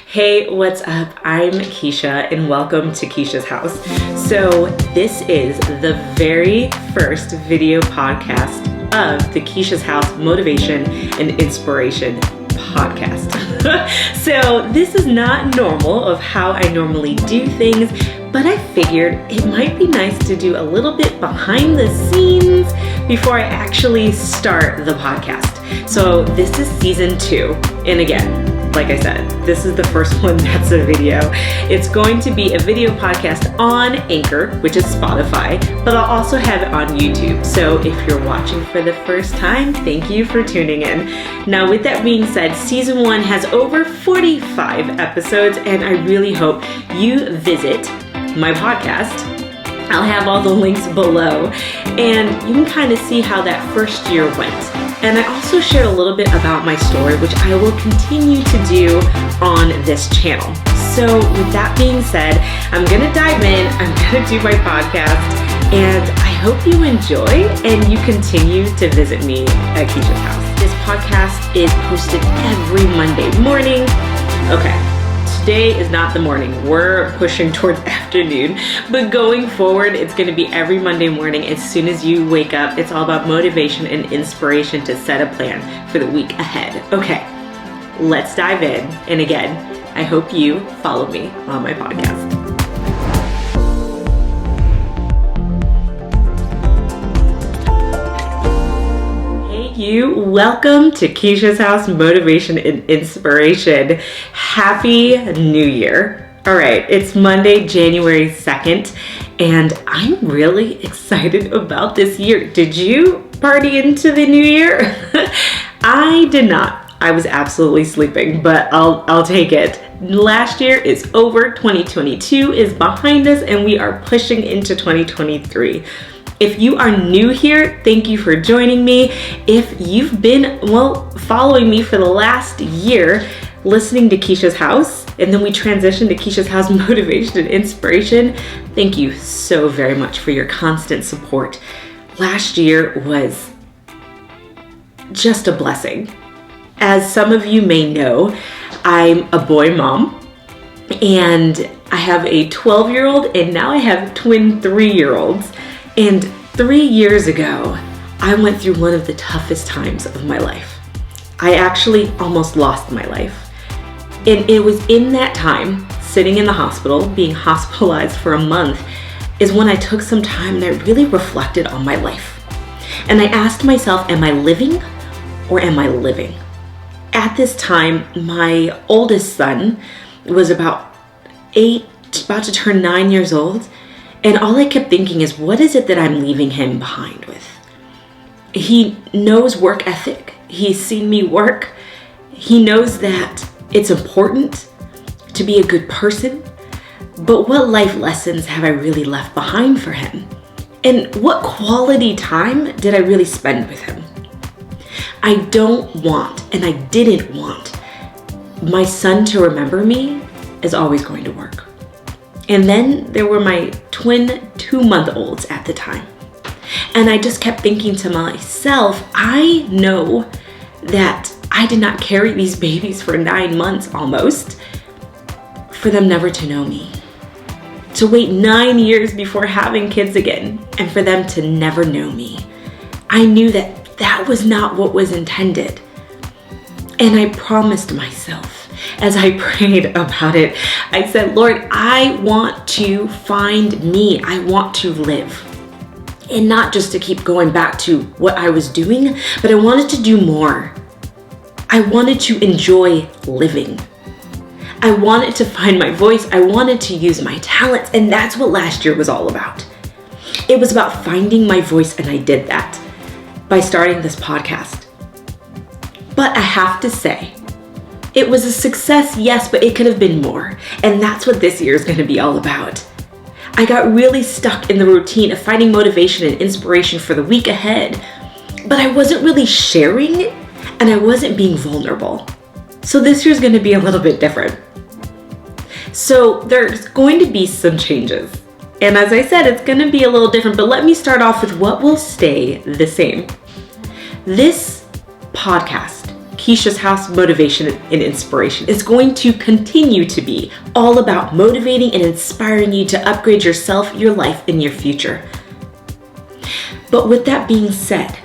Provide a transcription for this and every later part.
Hey, what's up? I'm Keisha and welcome to Keisha's house. So this is the very first video podcast of the Keisha's House Motivation and Inspiration podcast. So this is not normal of how I normally do things, but I figured it might be nice to do a little bit behind the scenes before I actually start the podcast. So this is season 2, and again, like I said, this is the first one that's a video. It's going to be a video podcast on Anchor, which is Spotify, but I'll also have it on YouTube. So if you're watching for the first time, thank you for tuning in. Now, with that being said, season 1 has over 45 episodes, and I really hope you visit my podcast. I'll have all the links below, and you can kind of see how that first year went. And I also shared a little bit about my story, which I will continue to do on this channel. So with that being said, I'm gonna dive in, I'm gonna do my podcast, and I hope you enjoy and you continue to visit me at Keisha's house. This podcast is posted every Monday morning. Okay. Today is not the morning. We're pushing towards afternoon, but going forward, it's going to be every Monday morning as soon as you wake up. It's all about motivation and inspiration to set a plan for the week ahead. Okay, let's dive in. And again, I hope you follow me on my podcast. Welcome to Keisha's House Motivation and Inspiration. Happy New Year. All right, it's Monday, January 2nd, and I'm really excited about this year. Did you party into the new year? I did not. I was absolutely sleeping, but I'll take it. Last year is over, 2022 is behind us, and we are pushing into 2023. If you are new here, thank you for joining me. If you've been, following me for the last year, listening to Keisha's House, and then we transitioned to Keisha's House Motivation and Inspiration, thank you so very much for your constant support. Last year was just a blessing. As some of you may know, I'm a boy mom, and I have a 12-year-old, and now I have twin 3-year-olds. And 3 years ago, I went through one of the toughest times of my life. I actually almost lost my life. And it was in that time, sitting in the hospital, being hospitalized for a month, is when I took some time and I really reflected on my life. And I asked myself, am I living or am I living? At this time, my oldest son was about 8, about to turn 9 years old. And all I kept thinking is, what is it that I'm leaving him behind with? He knows work ethic. He's seen me work. He knows that it's important to be a good person. But what life lessons have I really left behind for him? And what quality time did I really spend with him? I don't want, and I didn't want, my son to remember me as always going to work. And then there were my twin 2-month-olds at the time. And I just kept thinking to myself, I know that I did not carry these babies for 9 months almost for them never to know me. To wait 9 years before having kids again and for them to never know me. I knew that that was not what was intended. And I promised myself, as I prayed about it, I said, Lord, I want to find me. I want to live. And not just to keep going back to what I was doing, but I wanted to do more. I wanted to enjoy living. I wanted to find my voice. I wanted to use my talents. And that's what last year was all about. It was about finding my voice, and I did that by starting this podcast. But I have to say, it was a success, yes, but it could have been more. And that's what this year is going to be all about. I got really stuck in the routine of finding motivation and inspiration for the week ahead, but I wasn't really sharing and I wasn't being vulnerable. So this year's going to be a little bit different. So there's going to be some changes. And as I said, it's going to be a little different, but let me start off with what will stay the same. This podcast Keisha's House Motivation and Inspiration is going to continue to be all about motivating and inspiring you to upgrade yourself, your life, and your future. But with that being said,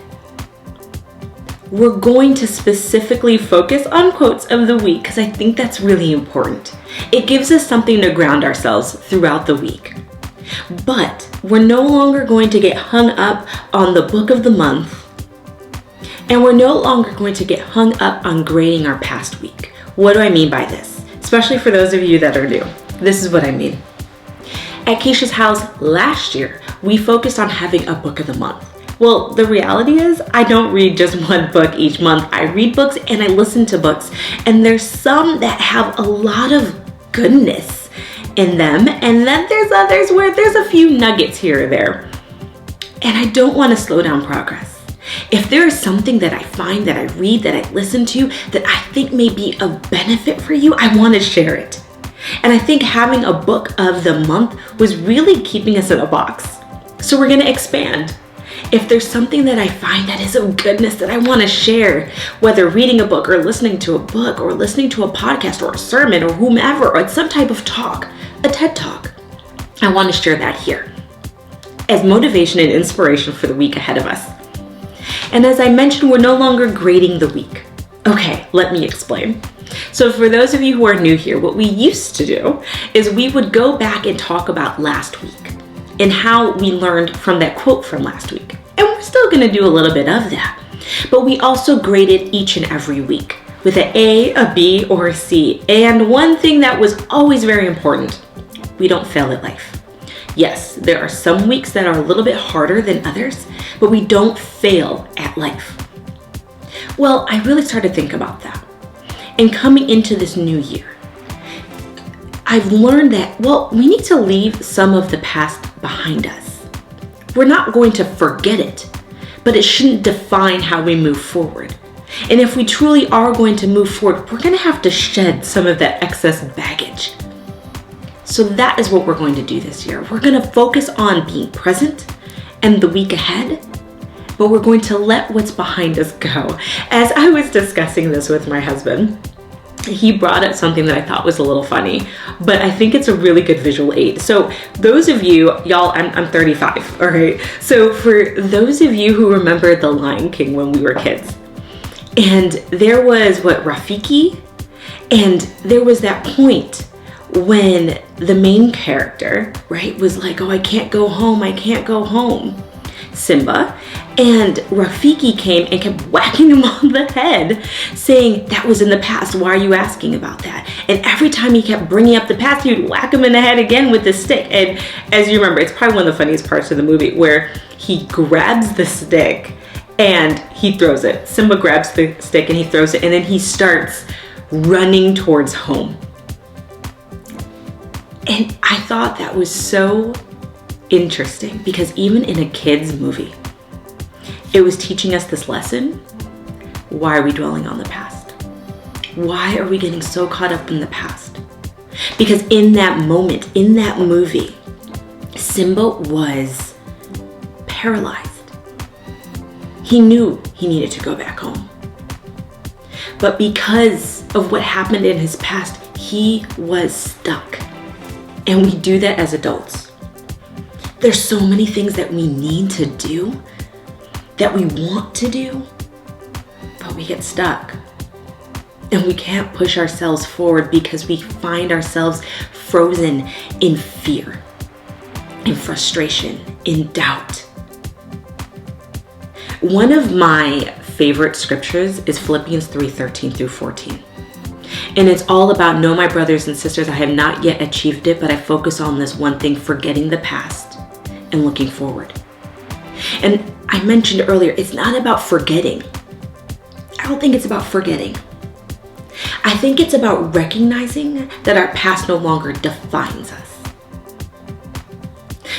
we're going to specifically focus on quotes of the week because I think that's really important. It gives us something to ground ourselves throughout the week. But we're no longer going to get hung up on the book of the month, and we're no longer going to get hung up on grading our past week. What do I mean by this? Especially for those of you that are new. This is what I mean. At Keisha's House last year, we focused on having a book of the month. Well, the reality is I don't read just one book each month. I read books and I listen to books. And there's some that have a lot of goodness in them. And then there's others where there's a few nuggets here or there. And I don't want to slow down progress. If there is something that I find, that I read, that I listen to, that I think may be of benefit for you, I want to share it. And I think having a book of the month was really keeping us in a box. So we're going to expand. If there's something that I find that is of goodness that I want to share, whether reading a book or listening to a book or listening to a podcast or a sermon or whomever, or some type of talk, a TED Talk, I want to share that here as motivation and inspiration for the week ahead of us. And as I mentioned, we're no longer grading the week. Okay, let me explain. So for those of you who are new here, what we used to do is we would go back and talk about last week and how we learned from that quote from last week. And we're still going to do a little bit of that. But we also graded each and every week with an A, a B, or a C. And one thing that was always very important, we don't fail at life. Yes, there are some weeks that are a little bit harder than others, but we don't fail at life. Well, I really started to think about that. And coming into this new year, I've learned that, well, we need to leave some of the past behind us. We're not going to forget it, but it shouldn't define how we move forward. And if we truly are going to move forward, we're going to have to shed some of that excess baggage. So that is what we're going to do this year. We're going to focus on being present and the week ahead, but we're going to let what's behind us go. As I was discussing this with my husband, he brought up something that I thought was a little funny, but I think it's a really good visual aid. So those of you, y'all, I'm 35, all right? So for those of you who remember The Lion King when we were kids, and there was Rafiki, and there was that point when the main character, right, was like, oh, I can't go home, Simba. And Rafiki came and kept whacking him on the head, saying, that was in the past, why are you asking about that? And every time he kept bringing up the past, he would whack him in the head again with the stick. And as you remember, it's probably one of the funniest parts of the movie where he grabs the stick and he throws it. Simba grabs the stick and he throws it, and then he starts running towards home. And I thought that was so interesting because even in a kid's movie, it was teaching us this lesson. Why are we dwelling on the past? Why are we getting so caught up in the past? Because in that moment, in that movie, Simba was paralyzed. He knew he needed to go back home. But because of what happened in his past, he was stuck. And we do that as adults. There's so many things that we need to do, that we want to do, but we get stuck. And we can't push ourselves forward because we find ourselves frozen in fear, in frustration, in doubt. One of my favorite scriptures is Philippians 3:13 through 14. And it's all about, no, my brothers and sisters, I have not yet achieved it, but I focus on this one thing, forgetting the past and looking forward. And I mentioned earlier, it's not about forgetting. I don't think it's about forgetting. I think it's about recognizing that our past no longer defines us.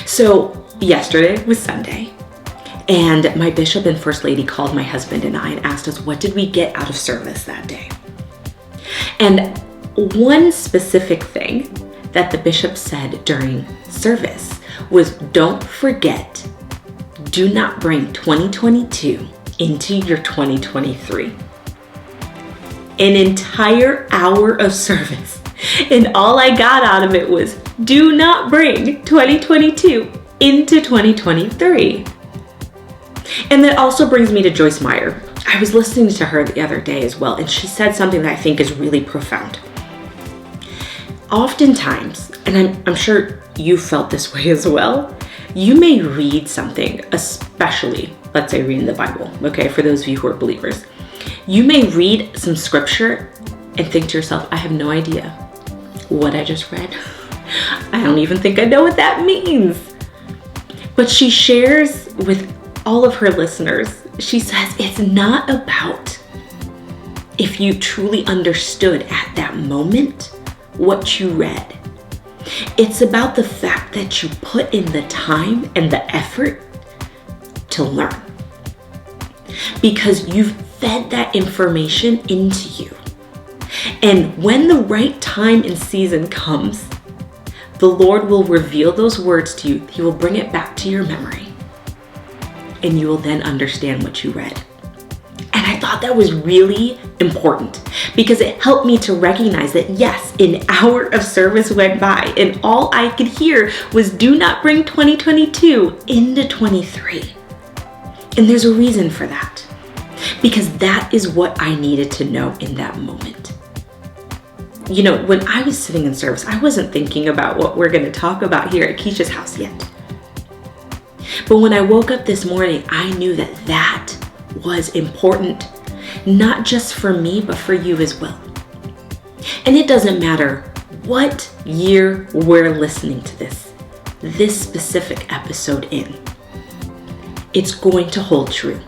So yesterday was Sunday, and my bishop and first lady called my husband and I and asked us, what did we get out of service that day? And one specific thing that the bishop said during service was, don't forget, do not bring 2022 into your 2023. an entire hour of service. And all I got out of it was, do not bring 2022 into 2023. And that also brings me to Joyce Meyer. I was listening to her the other day as well, and she said something that I think is really profound. Oftentimes, and I'm sure you felt this way as well, you may read something, especially, let's say reading the Bible, okay, for those of you who are believers. You may read some scripture and think to yourself, I have no idea what I just read. I don't even think I know what that means. But she shares with all of her listeners, she says, it's not about if you truly understood at that moment what you read. It's about the fact that you put in the time and the effort to learn. Because you've fed that information into you. And when the right time and season comes, the Lord will reveal those words to you. He will bring it back to your memory. And you will then understand what you read. And I thought that was really important because it helped me to recognize that yes, an hour of service went by and all I could hear was do not bring 2022 into 23. And there's a reason for that, because that is what I needed to know in that moment. You know, when I was sitting in service, I wasn't thinking about what we're going to talk about here at Keisha's house yet. But when I woke up this morning, I knew that that was important, not just for me, but for you as well. And it doesn't matter what year we're listening to this specific episode in. It's going to hold true.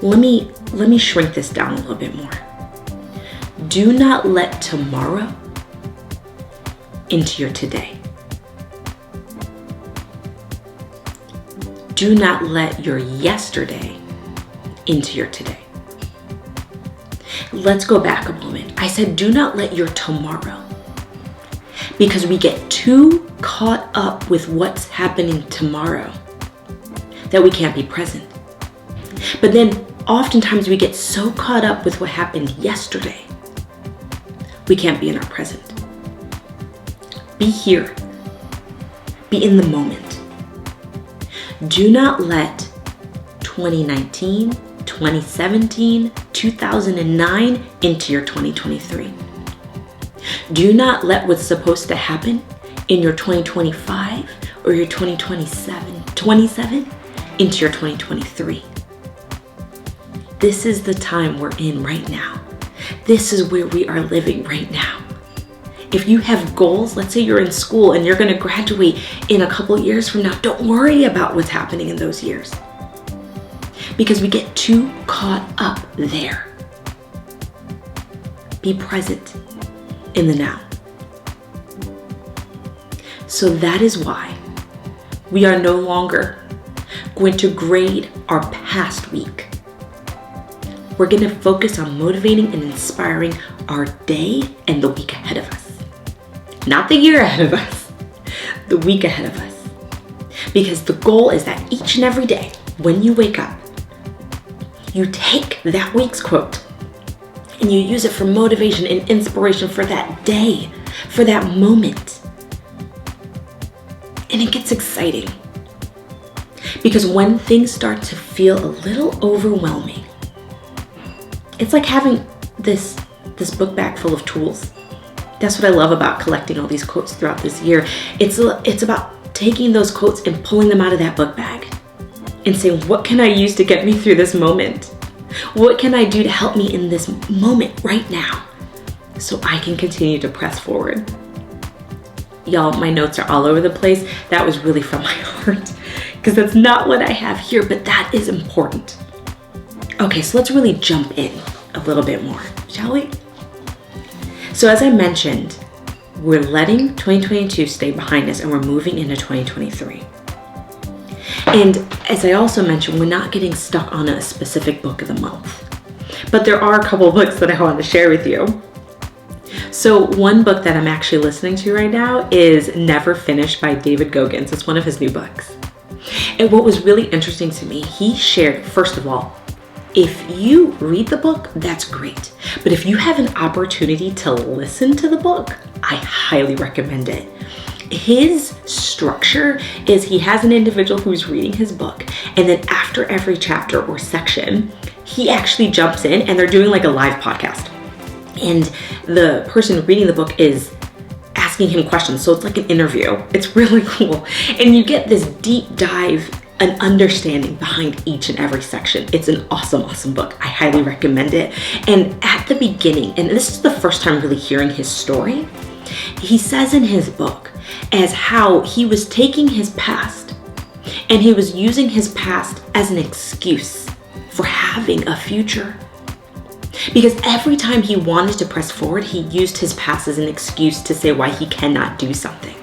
Let me shrink this down a little bit more. Do not let tomorrow into your today. Do not let your yesterday into your today. Let's go back a moment. I said, do not let your tomorrow, because we get too caught up with what's happening tomorrow that we can't be present. But then oftentimes we get so caught up with what happened yesterday, we can't be in our present. Be here. Be in the moment. Do not let 2019, 2017, 2009 into your 2023. Do not let what's supposed to happen in your 2025 or your 27 into your 2023. This is the time we're in right now. This is where we are living right now. If you have goals, let's say you're in school and you're going to graduate in a couple years from now, don't worry about what's happening in those years, because we get too caught up there. Be present in the now. So that is why we are no longer going to grade our past week. We're going to focus on motivating and inspiring our day and the week ahead of us. Not the year ahead of us, the week ahead of us. Because the goal is that each and every day, when you wake up, you take that week's quote and you use it for motivation and inspiration for that day, for that moment. And it gets exciting. Because when things start to feel a little overwhelming, it's like having this book bag full of tools. That's what I love about collecting all these quotes throughout this year. It's about taking those quotes and pulling them out of that book bag and saying, what can I use to get me through this moment? What can I do to help me in this moment right now so I can continue to press forward? Y'all, my notes are all over the place. That was really from my heart because that's not what I have here, but that is important. Okay, so let's really jump in a little bit more, shall we? So as I mentioned, we're letting 2022 stay behind us and we're moving into 2023. And as I also mentioned, we're not getting stuck on a specific book of the month. But there are a couple of books that I want to share with you. So one book that I'm actually listening to right now is Never Finished by David Goggins. It's one of his new books. And what was really interesting to me, he shared, first of all, if you read the book, that's great. But if you have an opportunity to listen to the book, I highly recommend it. His structure is he has an individual who's reading his book, and then after every chapter or section, he actually jumps in and they're doing like a live podcast. And the person reading the book is asking him questions. So it's like an interview. It's really cool. And you get this deep dive, an understanding behind each and every section. It's an awesome, awesome book. I highly recommend it. And at the beginning, and this is the first time really hearing his story, he says in his book as how he was taking his past and he was using his past as an excuse for having a future. Because every time he wanted to press forward, he used his past as an excuse to say why he cannot do something.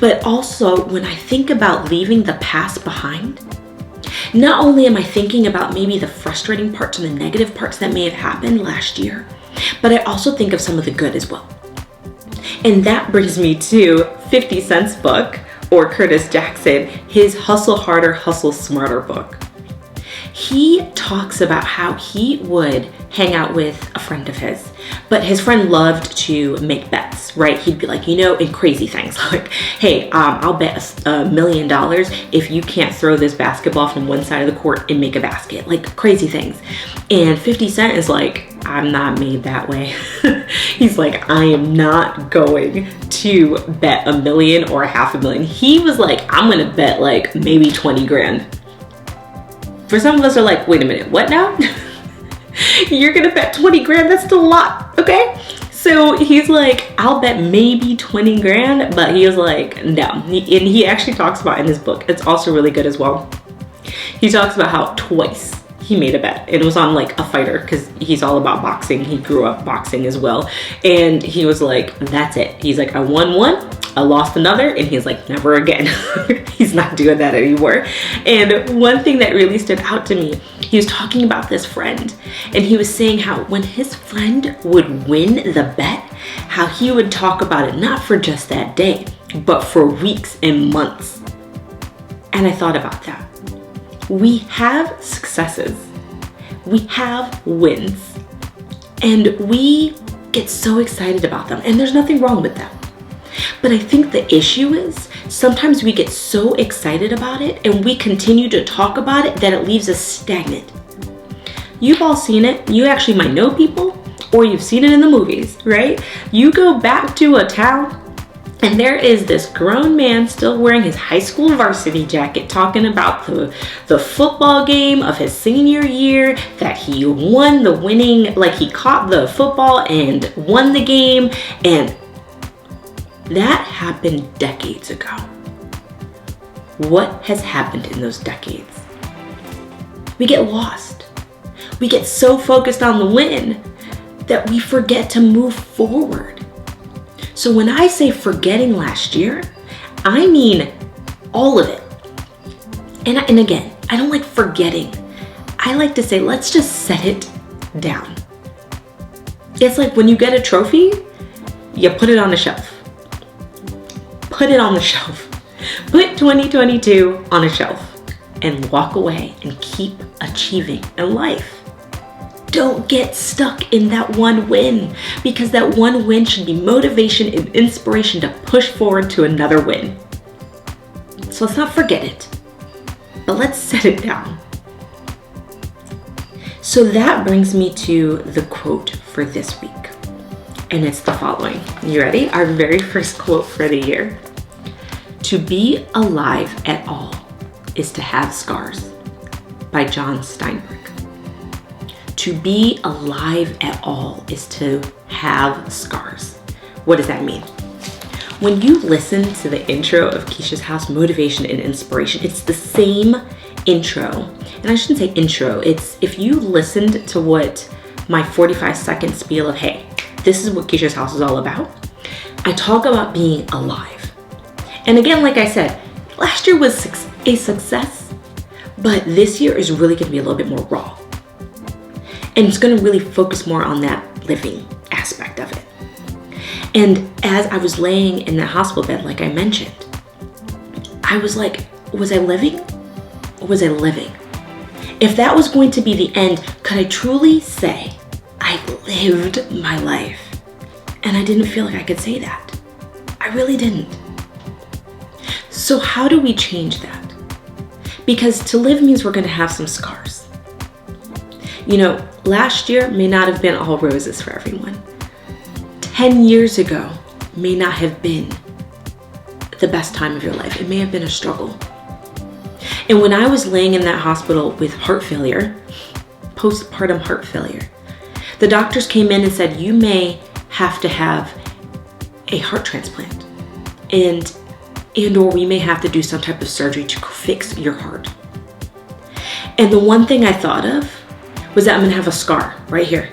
But also, when I think about leaving the past behind, not only am I thinking about maybe the frustrating parts and the negative parts that may have happened last year, but I also think of some of the good as well. And that brings me to 50 Cent's book, or Curtis Jackson, his Hustle Harder, Hustle Smarter book. He talks about how he would hang out with a friend of his, but his friend loved to make bets, right? He'd be like, in crazy things like, hey, I'll bet $1 million if you can't throw this basketball from one side of the court and make a basket, like crazy things. And 50 Cent is like, I'm not made that way. He's like, I am not going to bet $1 million or $500,000. He was like, I'm gonna bet like maybe 20 grand. For some of us are like, wait a minute, what now? You're gonna bet 20 grand? That's still a lot, okay? So he's like, I'll bet maybe 20 grand, but he was like, no. And he actually talks about in his book, it's also really good as well. He talks about how twice he made a bet. It was on like a fighter because he's all about boxing. He grew up boxing as well. And he was like, that's it. He's like, I won one, I lost another, and he's like, never again. He's not doing that anymore. And one thing that really stood out to me, he was talking about this friend, and he was saying how when his friend would win the bet, how he would talk about it not for just that day, but for weeks and months. And I thought about that. We have successes, we have wins, and we get so excited about them, and there's nothing wrong with that. But I think the issue is sometimes we get so excited about it and we continue to talk about it that it leaves us stagnant. You've all seen it. You actually might know people, or you've seen it in the movies, right? You go back to a town and there is this grown man still wearing his high school varsity jacket talking about the football game of his senior year, that he won the winning, like he caught the football and won the game, and that happened decades ago. What has happened in those decades? We get lost. We get so focused on the win that we forget to move forward. So when I say forgetting last year, I mean all of it. And again, I don't like forgetting. I like to say, let's just set it down. It's like when you get a trophy, you put it on the shelf. Put it on the shelf. Put 2022 on a shelf and walk away and keep achieving in life. Don't get stuck in that one win, because that one win should be motivation and inspiration to push forward to another win. So let's not forget it, but let's set it down. So that brings me to the quote for this week. And it's the following. You ready? Our very first quote for the year. To be alive at all is to have scars, by John Steinbeck. To be alive at all is to have scars. What does that mean? When you listen to the intro of Keisha's House, Motivation and Inspiration, it's the same intro. And I shouldn't say intro. It's if you listened to what my 45-second spiel of, hey, this is what Keisha's House is all about. I talk about being alive. And again, like I said, last year was a success, but this year is really going to be a little bit more raw. And it's going to really focus more on that living aspect of it. And as I was laying in the hospital bed, like I mentioned, I was like, was I living or was I living? If that was going to be the end, could I truly say I lived my life? And I didn't feel like I could say that. I really didn't. So how do we change that? Because to live means we're going to have some scars. You know, last year may not have been all roses for everyone. 10 years ago may not have been the best time of your life. It may have been a struggle. And when I was laying in that hospital with heart failure, postpartum heart failure, the doctors came in and said, you may have to have a heart transplant and or we may have to do some type of surgery to fix your heart. And the one thing I thought of was that I'm gonna have a scar right here.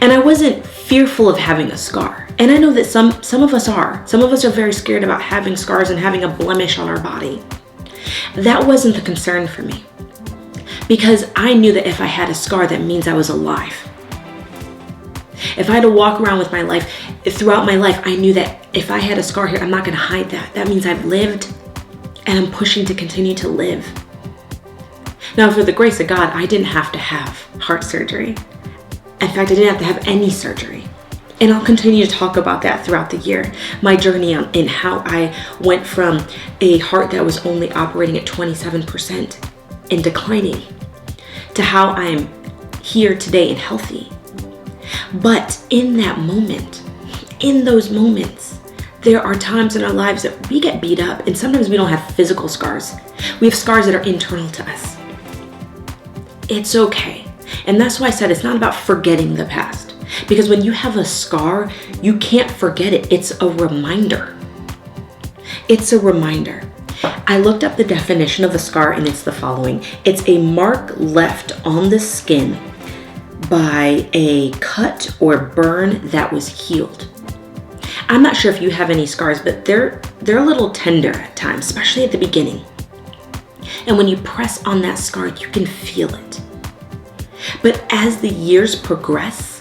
And I wasn't fearful of having a scar. And I know that some of us are. Some of us are very scared about having scars and having a blemish on our body. That wasn't the concern for me. Because I knew that if I had a scar, that means I was alive. If I had to walk around with my life, throughout my life, I knew that if I had a scar here, I'm not gonna hide that. That means I've lived and I'm pushing to continue to live. Now, for the grace of God, I didn't have to have heart surgery. In fact, I didn't have to have any surgery. And I'll continue to talk about that throughout the year. My journey in how I went from a heart that was only operating at 27% and declining to how I'm here today and healthy. But in that moment, in those moments, there are times in our lives that we get beat up, and sometimes we don't have physical scars. We have scars that are internal to us. It's okay. And that's why I said it's not about forgetting the past. Because when you have a scar, you can't forget it. It's a reminder. It's a reminder. I looked up the definition of a scar and it's the following. It's a mark left on the skin by a cut or burn that was healed. I'm not sure if you have any scars, but they're a little tender at times, especially at the beginning. And when you press on that scar, you can feel it. But as the years progress,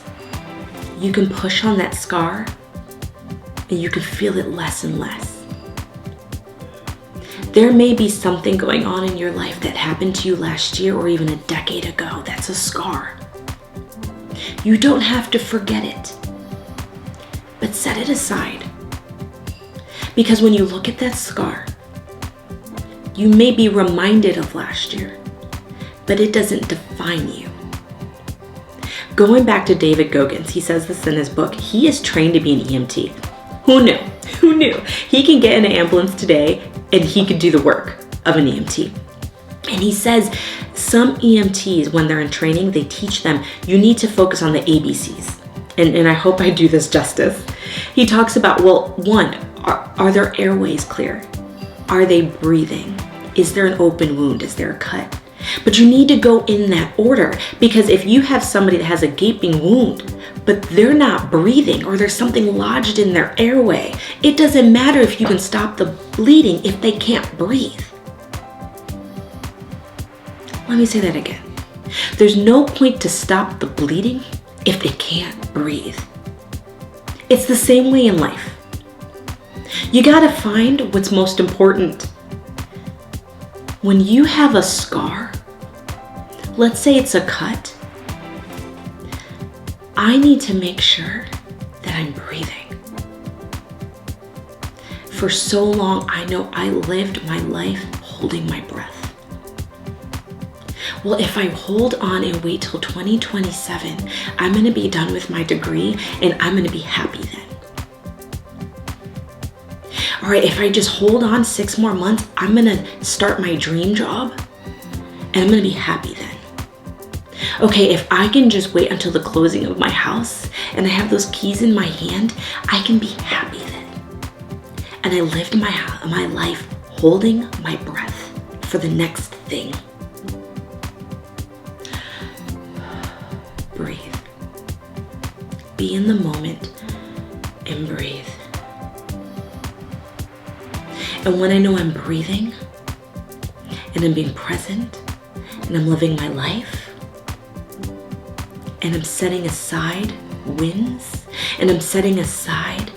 you can push on that scar and you can feel it less and less. There may be something going on in your life that happened to you last year or even a decade ago. That's a scar. You don't have to forget it, but set it aside. Because when you look at that scar, you may be reminded of last year, but it doesn't define you. Going back to David Goggins, he says this in his book, he is trained to be an EMT. Who knew? Who knew? He can get in an ambulance today and he could do the work of an EMT. And he says some EMTs, when they're in training, they teach them, you need to focus on the ABCs. And I hope I do this justice. He talks about, well, one, are their airways clear? Are they breathing? Is there an open wound? Is there a cut? But you need to go in that order, because if you have somebody that has a gaping wound, but they're not breathing or there's something lodged in their airway, it doesn't matter if you can stop the bleeding if they can't breathe. Let me say that again. There's no point to stop the bleeding if they can't breathe. It's the same way in life. You gotta find what's most important. When you have a scar, let's say it's a cut, I need to make sure that I'm breathing. For so long, I know I lived my life holding my breath. Well, if I hold on and wait till 2027, I'm gonna be done with my degree and I'm gonna be happy then. All right, if I just hold on 6 more months, I'm gonna start my dream job and I'm gonna be happy then. Okay, if I can just wait until the closing of my house and I have those keys in my hand, I can be happy then. And I lived my life holding my breath for the next thing. Breathe. Be in the moment and breathe. And when I know I'm breathing and I'm being present and I'm living my life and I'm setting aside wins and I'm setting aside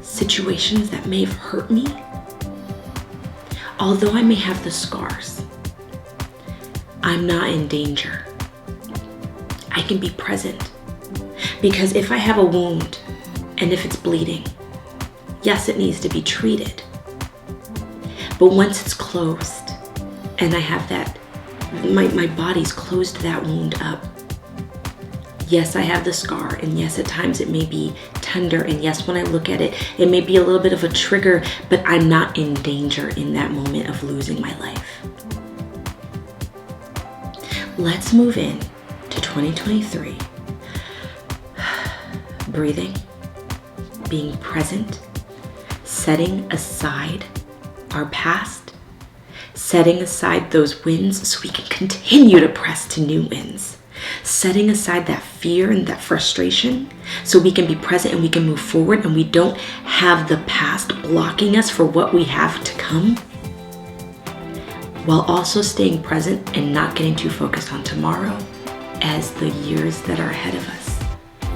situations that may have hurt me, although I may have the scars, I'm not in danger. I can be present. Because if I have a wound and if it's bleeding, yes, it needs to be treated. But once it's closed and I have that, my body's closed that wound up. Yes, I have the scar, and yes, at times it may be tender, and yes, when I look at it, it may be a little bit of a trigger, but I'm not in danger in that moment of losing my life. Let's move in to 2023. Breathing, being present, setting aside our past, setting aside those wins so we can continue to press to new wins. Setting aside that fear and that frustration so we can be present and we can move forward and we don't have the past blocking us for what we have to come, while also staying present and not getting too focused on tomorrow as the years that are ahead of us.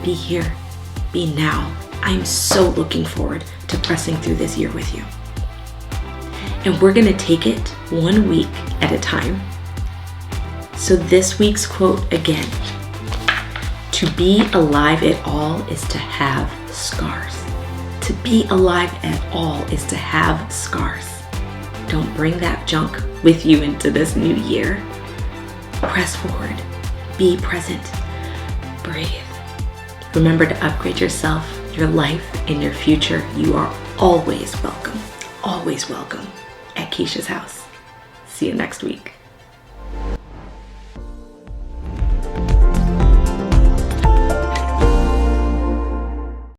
Be here, be now. I'm so looking forward to pressing through this year with you. And we're gonna take it 1 week at a time. So this week's quote again: to be alive at all is to have scars. To be alive at all is to have scars. Don't bring that junk with you into this new year. Press forward, be present, breathe. Remember to upgrade yourself, your life, and your future. You are always welcome at Keisha's house. See you next week.